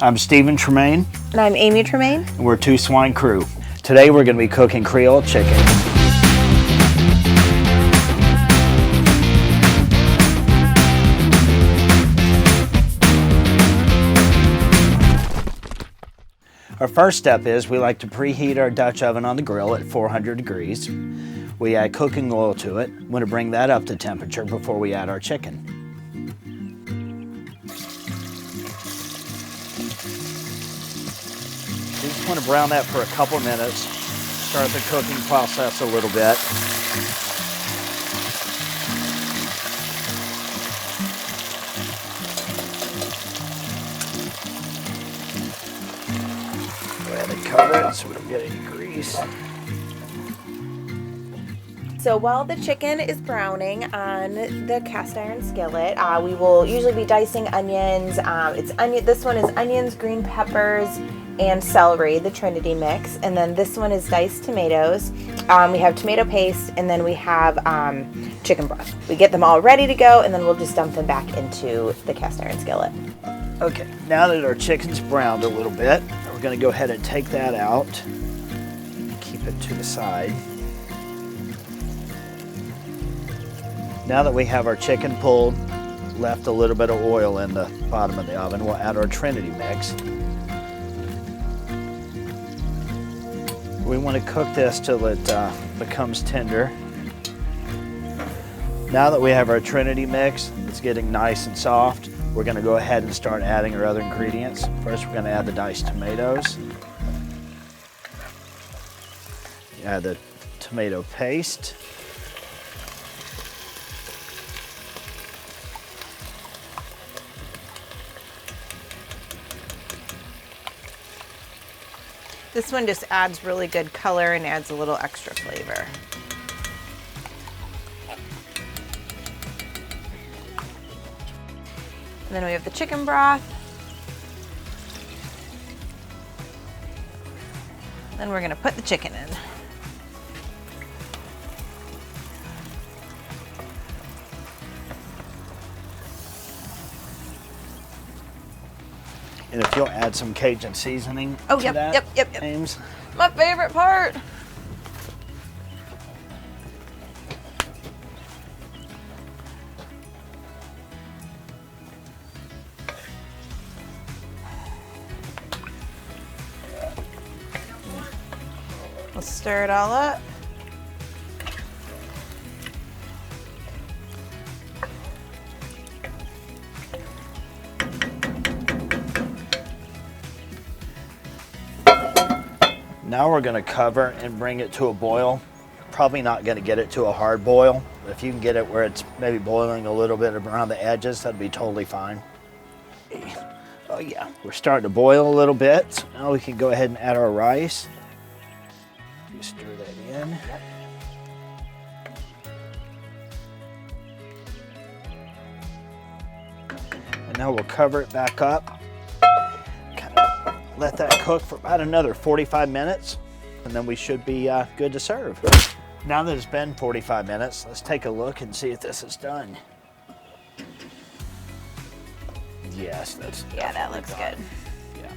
I'm Stephen Tremaine. And I'm Amy Tremaine. And we're two Swine Crew. Today we're going to be cooking Creole chicken. Our first step is we like to preheat our Dutch oven on the grill at 400 degrees. We add cooking oil to it. We want to bring that up to temperature before we add our chicken. We just want to brown that for a couple of minutes, start the cooking process a little bit. Go ahead and cover it so we don't get any grease. So while the chicken is browning on the cast iron skillet, we will usually be dicing onions. This one is onions, green peppers, and celery, the trinity mix. And then this one is diced tomatoes. We have tomato paste, and then we have chicken broth. We get them all ready to go, and then we'll just dump them back into the cast iron skillet. Okay, now that our chicken's browned a little bit, we're going to go ahead and take that out. Keep it to the side. Now that we have our chicken pulled, left a little bit of oil in the bottom of the oven, we'll add our trinity mix. We want to cook this till it becomes tender. Now that we have our trinity mix, it's getting nice and soft, we're going to go ahead and start adding our other ingredients. First, we're going to add the diced tomatoes. Add the tomato paste. This one just adds really good color and adds a little extra flavor. And then we have the chicken broth. Then we're gonna put the chicken in. And if you'll add some Cajun seasoning Oh, to yep, that, yep. James. My favorite part. Let's stir it all up. Now we're going to cover and bring it to a boil. Probably not going to get it to a hard boil. If you can get it where it's maybe boiling a little bit around the edges, that'd be totally fine. Oh yeah, we're starting to boil a little bit. So now we can go ahead and add our rice. You stir that in. And now we'll cover it back up. Let that cook for about another 45 minutes, and then we should be good to serve. Now that it's been 45 minutes, let's take a look and see if this is done. Yes, that looks done. good. Yeah,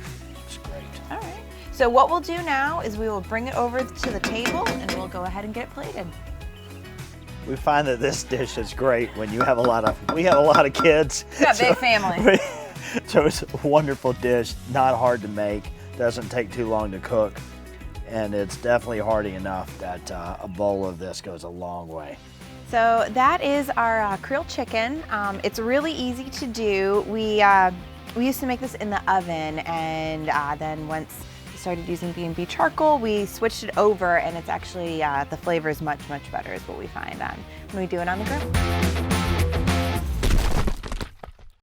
it's great. All right. So what we'll do now is we will bring it over to the table and we'll go ahead and get it plated. We find that this dish is great when you have we have a lot of kids. Yeah, big family. So it's a wonderful dish, not hard to make, doesn't take too long to cook, and it's definitely hearty enough that a bowl of this goes a long way. So that is our Creole chicken. It's really easy to do. We used to make this in the oven, and then once we started using B&B charcoal, we switched it over, and it's actually, the flavor is much, much better is what we find when we do it on the grill.